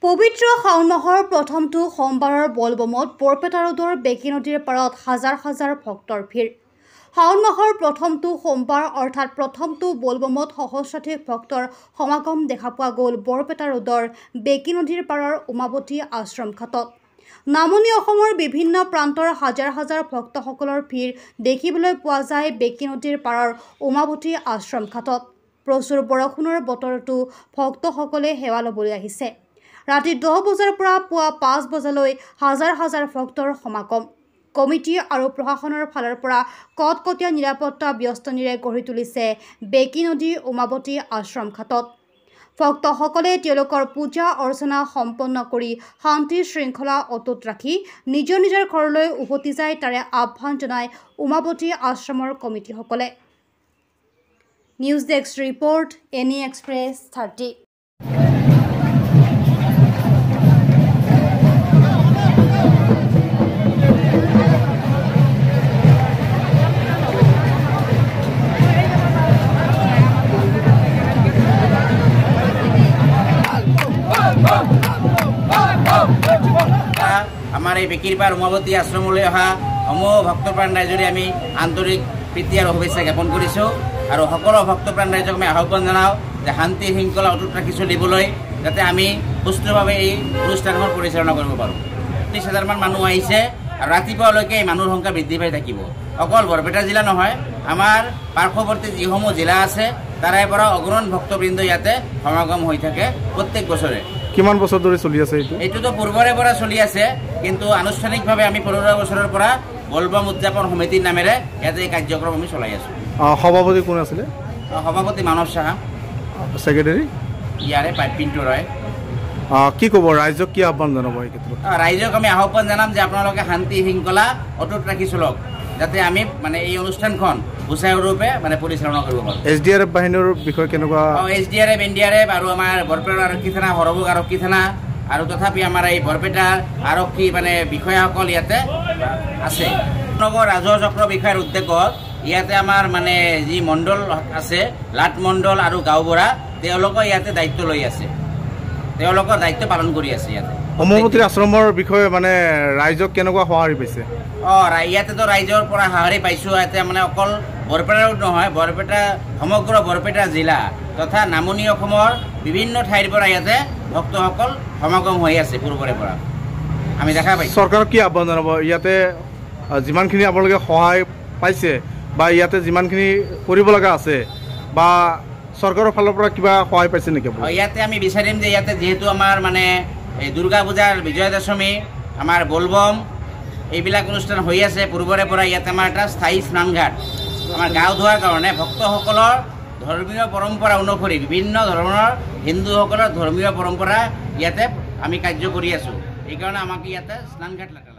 পবিত্ৰ শাওণ মাহৰ প্ৰথমটো সোমবাৰৰ বলবমত বৰপেটা ৰোডৰ বেকী নদীৰ পাৰত হাজাৰ হাজাৰ ভক্তৰ ভিৰ। শাওণ মাহৰ প্ৰথমটো সোমবাৰ অৰ্থাৎ প্ৰথমটো বলবমত সহস্ৰাধিক ভক্তৰ সমাগম দেখা পোৱা গ'ল বৰপেটা ৰোডৰ বেকী নদীৰ পাৰৰ উমাৱতী আশ্ৰম ঘাটত। নামনি অসমৰ বিভিন্ন প্ৰান্তৰ হাজাৰ হাজাৰ ভক্তসকলৰ ভিৰ দেখিবলৈ পোৱা যায় বেকী নদীৰ পাৰৰ উমাৱতী আশ্ৰম ঘাটত। প্ৰচুৰ বৰষুণৰ বতৰতো ভক্তসকলে সেৱা ল'বলৈ আহিছে। ৰাতি 10 বজাৰ পৰা পুৱা 5 বজালৈ হাজাৰ হাজাৰ ভক্তৰ সমাগম। কমিটি আৰু প্ৰশাসনৰ ফালৰ পৰা কটকটীয়া নিৰাপত্তা ব্যস্তনিৰে গঢ়ি তুলিছে বেকী নদী উমাৱতী আশ্ৰম ঘাটত। ভক্তসকলে তেওঁলোকৰ পূজা অৰ্চনা সম্পন্ন কৰি শান্তি শৃংখলা অটুট ৰাখি নিজৰ নিজৰ ঘৰলৈ উভতি যায় তাৰে আহ্বান জনায় উমাৱতী আশ্ৰমৰ কমিটিসকলে। News desk report, any express 30। আমাৰ এই বেকীৰ পাৰ উমাৱতী আশ্ৰমলৈ অহা সমূহ ভক্তপ্ৰাণ ৰাইজৰে আমি আন্তৰিক প্ৰীতি আৰু শুভেচ্ছা জ্ঞাপন কৰিছোঁ আৰু সকলো ভক্তপ্ৰাণ ৰাইজক আমি আহ্বান জনাওঁ যে শান্তি শৃংখলা অটুট ৰাখি চলিবলৈ, যাতে আমি সুস্থভাৱে এই অনুষ্ঠানখন পৰিচালনা কৰিব পাৰোঁ। 30,000 মান মানুহ আহিছে আৰু ৰাতিপুৱালৈকে এই মানুহৰ সংখ্যা বৃদ্ধি পাই থাকিব। অকল বৰপেটা জিলা নহয়, আমাৰ পাৰ্শ্বৱৰ্তী যিসমূহ জিলা আছে তাৰে পৰা অগণন ভক্তবৃন্দ ইয়াতে সমাগম হৈ থাকে প্ৰত্যেক বছৰে। কিমান বছৰ ধৰি চলি আছে এইটোতো পূৰ্বৰে পৰা চলি আছে, কিন্তু আনুষ্ঠানিকভাৱে আমি 15 বছৰৰ পৰা বলবম উদযাপন সমিতিৰ নামেৰে ইয়াতে এই কাৰ্যক্ৰম আমি চলাই আছোঁ। সভাপতি কোন আছিলে? সভাপতি মানৱ সাহা, ছেক্ৰেটাৰী ইয়াৰে পিণ্টু ৰয়। কি ক'ব ৰাইজক, কি আহ্বান জনাব এই ক্ষেত্ৰত? ৰাইজক আমি আহ্বান জনাম যে আপোনালোকে শান্তি শৃংখলা অটুট ৰাখি চলক, যাতে আমি এই অনুষ্ঠানখন সুচাৰুৰূপে পৰিচালনা কৰিব পাৰোঁ। SDRF বাহিনীৰ বিষয়ে কেনেকুৱা? SDRF, NDRF আৰু আমাৰ বৰপেটা আৰক্ষী থানা, সৰভোগ আৰক্ষী থানা আৰু তথাপি আমাৰ এই বৰপেটাৰ আৰক্ষী বিষয়াসকল ইয়াতে আছে। নগৰ ৰাজহ চক্ৰ বিষয়াৰ উদ্যোগত ইয়াতে আমাৰ যি মণ্ডল আছে, লাট মণ্ডল আৰু গাঁওবুঢ়া, তেওঁলোকে ইয়াতে দায়িত্ব লৈ আছে, তেওঁলোকৰ দায়িত্ব পালন কৰি আছে ইয়াতে। উমাৱতী আশ্ৰমৰ বিষয়ে ৰাইজক কেনেকুৱা সঁহাৰি পাইছে? ইয়াতেতো ৰাইজৰ পৰা সঁহাৰি পাইছোঁ। ইয়াতে অকল বৰপেটাৰ নহয়, সমগ্ৰ বৰপেটা জিলা তথা নামনি অসমৰ বিভিন্ন ঠাইৰ পৰা ইয়াতে ভক্তসকল সমাগম হৈ আছে পূৰ্বৰে পৰা আমি দেখা পাইছোঁ। চৰকাৰক কি আহ্বান জনাব? ইয়াতে যিমানখিনি আপোনালোকে সহায় পাইছে বা ইয়াতে যিমানখিনি কৰিব লগা আছে বা চৰকাৰৰ ফালৰ পৰা কিবা সহায় পাইছে নেকি? ইয়াতে আমি বিচাৰিম যে ইয়াতে যিহেতু আমাৰ দুৰ্গা পূজাৰ বিজয়া দশমী, আমাৰ বলবম এইবিলাক অনুষ্ঠান হৈ আছে পূৰ্বৰে পৰা, ইয়াতে আমাৰ এটা স্থায়ী স্নানঘাট আমাৰ গাঁও ধোৱাৰ কাৰণে ভক্তসকলৰ ধৰ্মীয় পৰম্পৰা অনুসৰি বিভিন্ন ধৰণৰ হিন্দুসকলৰ ধৰ্মীয় পৰম্পৰা ইয়াতে আমি কাৰ্য কৰি আছোঁ। এইকাৰণে আমাক ইয়াতে স্নানঘাট লাগে।